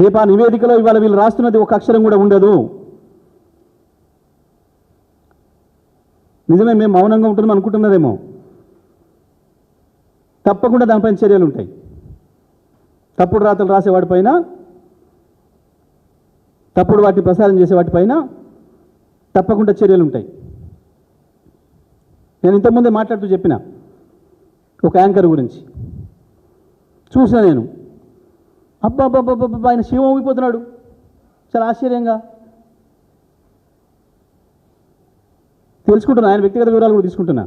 రేపు ఆ నివేదికలో ఇవాళ వీళ్ళు రాస్తున్నది ఒక అక్షరం కూడా ఉండదు. నిజమే, మేము మౌనంగా ఉంటున్నాం అనుకుంటున్నారేమో. తప్పకుండా దానిపైన చర్యలు ఉంటాయి. తప్పుడు రాతలు రాసేవాడిపైన, తప్పుడు వాటిని ప్రసారం చేసే వాటిపైన తప్పకుండా చర్యలు ఉంటాయి. నేను ఇంతకుముందే మాట్లాడుతూ చెప్పిన ఒక యాంకర్ గురించి చూసిన నేను, అబ్బా ఆయన శివం ఊగిపోతున్నాడు చాలా ఆశ్చర్యంగా. తెలుసుకుంటున్నా, ఆయన వ్యక్తిగత వివరాలు కూడా తీసుకుంటున్నా.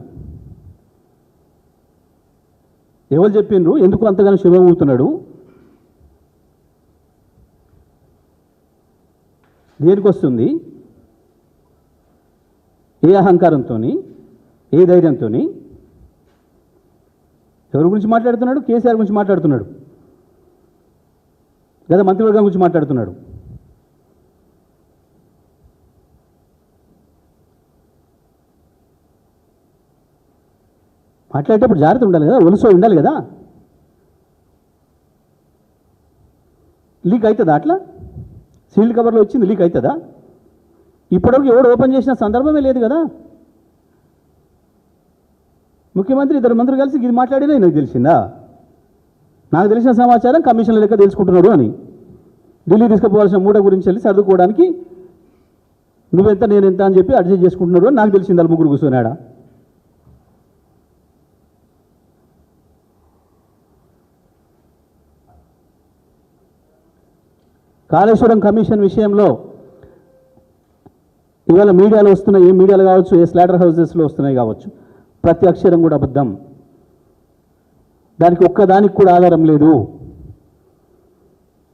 ఎవరు చెప్పిండ్రు, ఎందుకు అంతగానో శివం ఊగుతున్నాడు, దేనికి వస్తుంది, ఏ అహంకారంతో, ఏ ధైర్యంతో, ఎవరి గురించి మాట్లాడుతున్నాడు? కేసీఆర్ గురించి మాట్లాడుతున్నాడు లేదా మంత్రివర్గం గురించి మాట్లాడుతున్నాడు. మాట్లాడేటప్పుడు జాగ్రత్త ఉండాలి కదా, ఒలుసో ఉండాలి కదా. లీక్ అవుతుందా? అట్లా సీల్డ్ కవర్లో వచ్చింది లీక్ అవుతుందా? ఇప్పటివరకు ఎవడు ఓపెన్ చేసిన సందర్భమే లేదు కదా. ముఖ్యమంత్రి ఇద్దరు మంత్రులు కలిసి ఇది మాట్లాడినా నాకు తెలిసిందా? నాకు తెలిసిన సమాచారం కమిషన్ల లెక్క తెలుసుకుంటున్నాడు అని. ఢిల్లీ తీసుకుపోవాల్సిన మూట గురించి వెళ్ళి సర్దుకోవడానికి నువ్వెంత నేనెంత అని చెప్పి అడ్జస్ట్ చేసుకుంటున్నాడు అని నాకు తెలిసింది. వాళ్ళు ముగ్గురు కూర్చొన్నాడా? కాళేశ్వరం కమిషన్ విషయంలో ఇవాళ మీడియాలో వస్తున్నాయి, ఏ మీడియాలో కావచ్చు, ఏ స్లాటర్ హౌసెస్లో వస్తున్నాయి కావచ్చు, ప్రతి అక్షరం కూడా అబద్ధం. దానికి ఒక్కదానికి కూడా ఆధారం లేదు.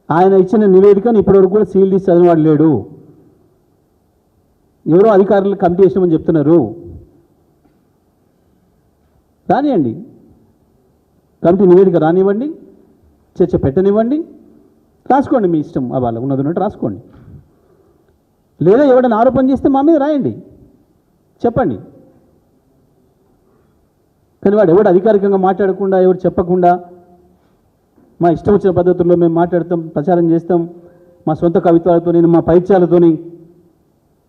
ఆయన ఇచ్చిన నివేదికను ఇప్పటివరకు కూడా సీల్ తీసి చదివినవాడు లేడు. ఎవరో అధికారులు కమిటీ చేసినామని చెప్తున్నారు. రానివ్వండి, కమిటీ నివేదిక రానివ్వండి, చర్చ పెట్టనివ్వండి, రాసుకోండి, మీ ఇష్టం. వాళ్ళ ఉన్నట్టు రాసుకోండి. లేదా ఎవడైనా ఆరోపణ చేస్తే మా మీద రాయండి, చెప్పండి. కానీ వాడు ఎవడు అధికారికంగా మాట్లాడకుండా, ఎవరు చెప్పకుండా మా ఇష్టం వచ్చిన పద్ధతుల్లో మేము మాట్లాడతాం, ప్రచారం చేస్తాం, మా సొంత కవిత్వాలతో, మా పైత్యాలతో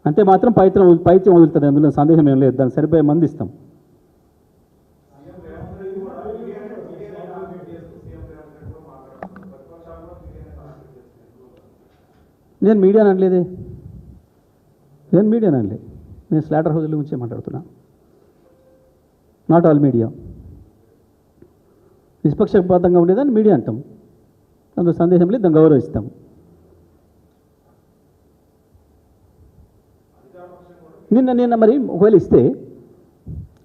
అంటే మాత్రం పైత్యం వదులుతుంది. అందులో సందేహం ఏం లేదు. దాన్ని సరిపోయే మంది ఇస్తాం. నేను మీడియా అనలేదే, నేను స్లాటర్ హౌస్ల గురించే మాట్లాడుతున్నా. Not all media. నిష్పక్షపాతంగా ఉండేదాన్ని మీడియా అంటాం, అందులో సందేహం లేదు, దాన్ని గౌరవిస్తాం. నిన్న మరి ఒకవేళ ఇస్తే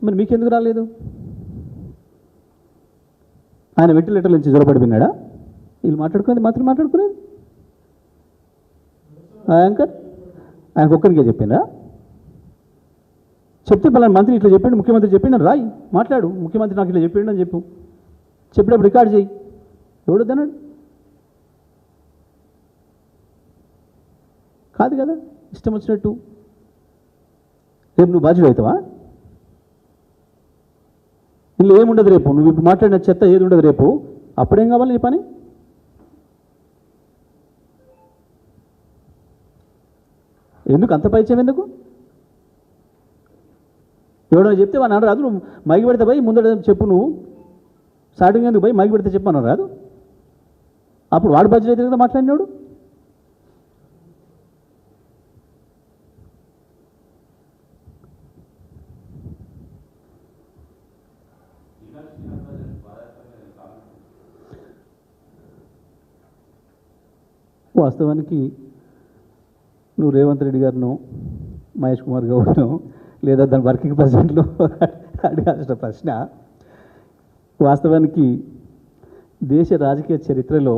మరి మీకెందుకు రాలేదు? ఆయన వెంటిలేటర్ నుంచి జ్వరపడిపోయినాడా? వీళ్ళు మాట్లాడుకునేది మాత్రం మాట్లాడుకునేది. యాంకర్ ఆయనకు ఒక్కరికే చెప్పిందా? చెప్తే పలానా మంత్రి ఇట్లా చెప్పిండు, ముఖ్యమంత్రి చెప్పిండు అని రాయి, మాట్లాడు. ముఖ్యమంత్రి నాకు ఇట్లా చెప్పిండు అని చెప్పు, చెప్పినప్పుడు రికార్డ్ చేయి. ఎవడొద్దన్నాడు? కాదు కదా, ఇష్టం వచ్చినట్టు. రేపు నువ్వు బాధ్యుడు అవుతావా? ఇందులో ఏముండదు రేపు. నువ్వు ఇప్పుడు మాట్లాడిన చెత్త ఏది ఉండదు రేపు. అప్పుడేం కావాలి నీ పని? ఎందుకు అంత పరిచయం? ఎందుకు? ఎవడో చెప్తే వాడు అన్నారు రాదు. నువ్వు మైకి పెడితే పోయి ముందర చెప్పు, నువ్వు స్టార్టింగ్ ఎందుకు పోయి మైకి పెడితే చెప్పు అన్నారు రాదు. అప్పుడు వాడు బడ్జెట్ అయితే కదా మాట్లాడినాడు. వాస్తవానికి నువ్వు రేవంత్ రెడ్డి గారినో మహేష్ కుమార్ గౌడ్నో లేదా దాని వర్కింగ్ ప్రెసిడెంట్లో అడగాల్సిన ప్రశ్న, వాస్తవానికి దేశ రాజకీయ చరిత్రలో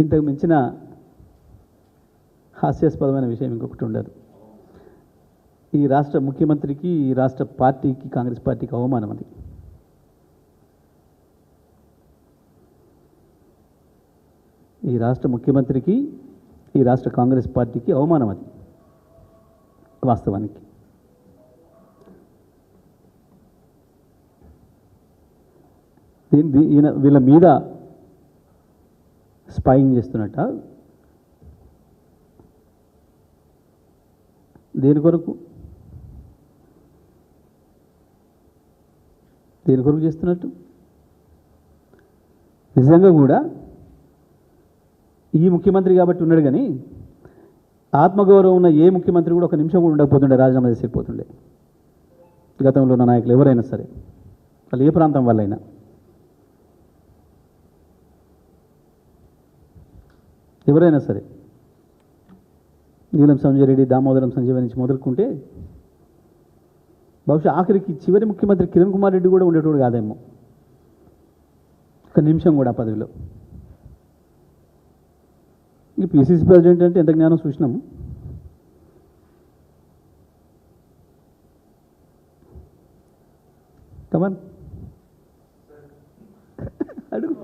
ఇంతకు మించిన హాస్యాస్పదమైన విషయం ఇంకొకటి ఉండదు. ఈ రాష్ట్ర ముఖ్యమంత్రికి, ఈ రాష్ట్ర పార్టీకి, కాంగ్రెస్ పార్టీకి అవమానం అది. ఈ రాష్ట్ర ముఖ్యమంత్రికి, ఈ రాష్ట్ర కాంగ్రెస్ పార్టీకి అవమానం అది వాస్తవానికి. వీళ్ళ మీద స్పైయింగ్ చేస్తున్నట్ట? దేని కొరకు చేస్తున్నట్టు? నిజంగా కూడా ఈ ముఖ్యమంత్రి కాబట్టి ఉన్నాడు, కానీ ఆత్మగౌరవం ఉన్న ఏ ముఖ్యమంత్రి కూడా ఒక నిమిషం కూడా ఉండకపోతుండే, రాజీనామా చేసి వెళ్ళిపోతుండే. గతంలో ఉన్న నాయకులు ఎవరైనా సరే, వాళ్ళు ఏ ప్రాంతం వాళ్ళైనా. ఎవరైనా సరే, నీలం సంజయ్ రెడ్డి, దామోదరం సంజయ్ నుంచి మొదలుకుంటే బహుశా ఆఖరికి చివరి ముఖ్యమంత్రి కిరణ్ కుమార్ రెడ్డి కూడా ఉండేటోడు కాదేమో ఒక నిమిషం కూడా పదవిలో. ఈ పిసిసి ప్రెసిడెంట్ అంటే ఎంత జ్ఞానం చూసినాము. కమన్ అడుగు.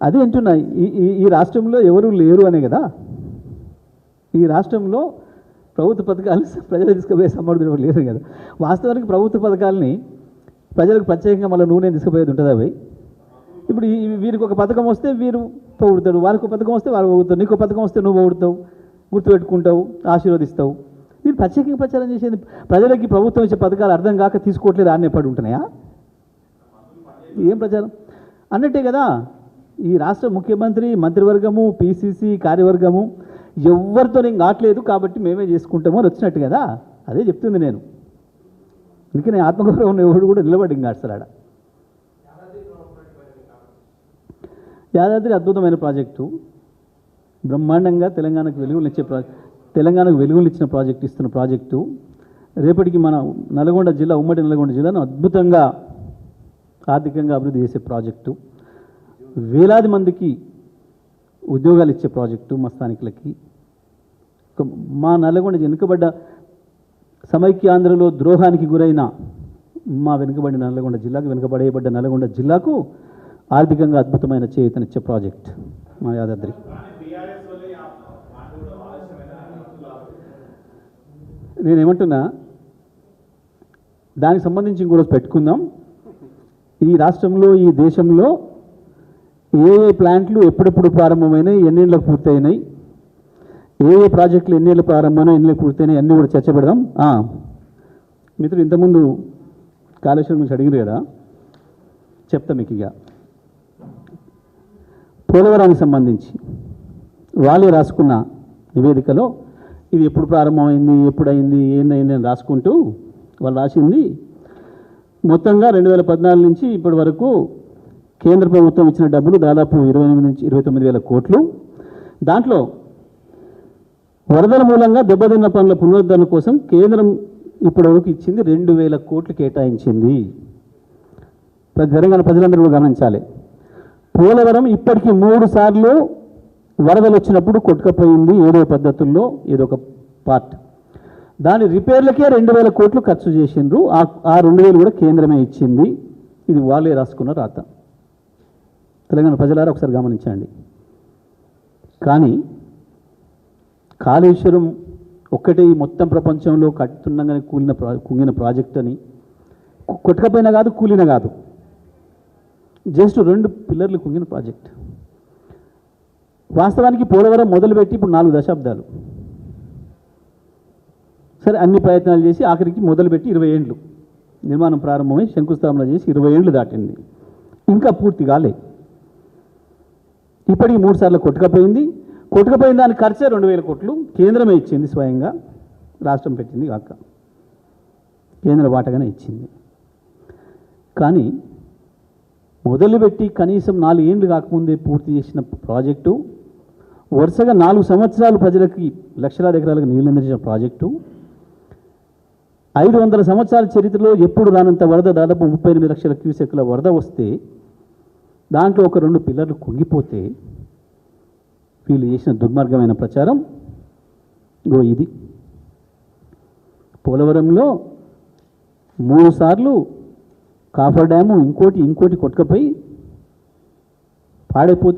అదే అంటున్నా, ఈ రాష్ట్రంలో ఎవరు లేరు అనే కదా. ఈ రాష్ట్రంలో ప్రభుత్వ పథకాలు ప్రజలు తీసుకుపోయే సమర్థులు ఎవరు లేరు కదా. వాస్తవానికి ప్రభుత్వ పథకాలని ప్రజలకు ప్రత్యేకంగా మళ్ళీ నూనె తీసుకుపోయేది ఉంటుంది. అవి ఇప్పుడు వీరికి ఒక పథకం వస్తే వీరు పొగుడుతాడు, వారికి ఒక పథకం వస్తే వారు పొగుడుతావు, నీకు పథకం వస్తే నువ్వు పొగుడుతావు, గుర్తుపెట్టుకుంటావు, ఆశీర్వదిస్తావు. మీరు ప్రత్యేకంగా ప్రచారం చేసేది ప్రజలకి ప్రభుత్వం ఇచ్చే పథకాలు అర్థం కాక తీసుకోవట్లేదు ఆడనే పడి ఉంటున్నాయా? ఏం ప్రచారం అన్నట్టే కదా. ఈ రాష్ట్ర ముఖ్యమంత్రి, మంత్రివర్గము, పిసిసి కార్యవర్గము ఎవరితో నేను కావట్లేదు కాబట్టి మేమే చేసుకుంటాము అని వచ్చినట్టు కదా. అదే చెప్తుంది నేను. అందుకని ఆత్మగౌరవం ఎవడు కూడా నిలబడి ఇంకాడుస్తాడు. యాదాద్రి అద్భుతమైన ప్రాజెక్టు, బ్రహ్మాండంగా తెలంగాణకు వెలుగునిచ్చిన ప్రాజెక్టు, ఇస్తున్న ప్రాజెక్టు. రేపటికి మన నల్గొండ జిల్లా, ఉమ్మడి నల్గొండ జిల్లాను అద్భుతంగా ఆర్థికంగా అభివృద్ధి చేసే ప్రాజెక్టు, వేలాది మందికి ఉద్యోగాలు ఇచ్చే ప్రాజెక్టు, మా స్థానికులకి. మా నల్గొండ వెనుకబడ్డ సమైక్యాంధ్రలో ద్రోహానికి గురైన మా వెనుకబడిన నల్గొండ జిల్లాకు, వెనుకబడేయబడ్డ నల్గొండ జిల్లాకు ఆర్థికంగా అద్భుతమైన చేయూతనిచ్చే ప్రాజెక్ట్ మా యాదాద్రి. నేనేమంటున్నా, దానికి సంబంధించి ఇంకోరోజు పెట్టుకుందాం. ఈ రాష్ట్రంలో, ఈ దేశంలో ఏ ప్లాంట్లు ఎప్పుడెప్పుడు ప్రారంభమైనాయి, ఎన్నేళ్ళకు పూర్తయినాయి, ఏ ప్రాజెక్టులు ఎన్నేళ్ళు ప్రారంభమైనా, ఎన్నేళ్ళు పూర్తయినాయి, అన్నీ కూడా చర్చ పెడదాం. మిత్రులు ఇంతకుముందు కాళేశ్వరం గురించి అడిగారు కదా, చెప్తా మీకు. ఇక పోలవరానికి సంబంధించి వాళ్ళే రాసుకున్న నివేదికలో ఇది ఎప్పుడు ప్రారంభమైంది, ఎప్పుడైంది, ఏందైంది అని రాసుకుంటూ వాళ్ళు రాసింది మొత్తంగా 2014 నుంచి ఇప్పటి వరకు కేంద్ర ప్రభుత్వం ఇచ్చిన డబ్బులు దాదాపు 28 నుంచి 29 వేల కోట్లు. దాంట్లో వరదల మూలంగా దెబ్బతిన్న పనుల పునరుద్ధరణ కోసం కేంద్రం ఇప్పటివరకు ఇచ్చింది 2,000 కోట్లు కేటాయించింది. తెలంగాణ ప్రజలందరూ గమనించాలి. పోలవరం ఇప్పటికీ 3 సార్లు వరదలు వచ్చినప్పుడు కొట్టుకపోయింది. ఏదో పద్ధతుల్లో ఏదో ఒక పార్ట్. దాని రిపేర్లకే 2,000 కోట్లు ఖర్చు చేసిండ్రు. ఆ 2,000 కూడా కేంద్రమే ఇచ్చింది. ఇది వాళ్ళే రాసుకున్న రాత. తెలంగాణ ప్రజలారా ఒకసారి గమనించండి. కానీ కాళేశ్వరం ఒక్కటే మొత్తం ప్రపంచంలో కట్టుతుండగానే కుంగిన ప్రాజెక్ట్ అని, కొట్టకపోయినా కాదు, కూలిన కాదు, జస్ట్ 2 పిల్లర్లు కుంగిన ప్రాజెక్ట్. వాస్తవానికి పోలవరం మొదలుపెట్టి ఇప్పుడు 4 దశాబ్దాలు. సరే, అన్ని ప్రయత్నాలు చేసి ఆఖరికి మొదలుపెట్టి 20 ఏళ్ళు నిర్మాణం ప్రారంభమై శంకుస్థాపన చేసి 20 ఏళ్ళు దాటింది. ఇంకా పూర్తి కాలే. ఇప్పటికి 3 సార్లు కొట్టుకపోయింది. కొట్టుకపోయిన దాని ఖర్చే 2,000 కోట్లు కేంద్రమే ఇచ్చింది. స్వయంగా రాష్ట్రం పెట్టింది కాక కేంద్ర వాటగానే ఇచ్చింది. కానీ మొదలుపెట్టి కనీసం 4 ఏళ్ళు కాకముందే పూర్తి చేసిన ప్రాజెక్టు, వరుసగా 4 సంవత్సరాలు ప్రజలకి లక్షలాది ఎకరాలకు నీళ్ళు అందించిన ప్రాజెక్టు, 500 సంవత్సరాల చరిత్రలో ఎప్పుడు రానంత వరద, దాదాపు 38 లక్షల క్యూసెక్ల వరద వస్తే దాంట్లో ఒక 2 పిల్లర్లు కుంగిపోతే వీళ్ళు చేసిన దుర్మార్గమైన ప్రచారం ఇది. పోలవరంలో 3 సార్లు కాఫర్ డ్యాము ఇంకోటి కొట్టుకపోయి పాడైపోతే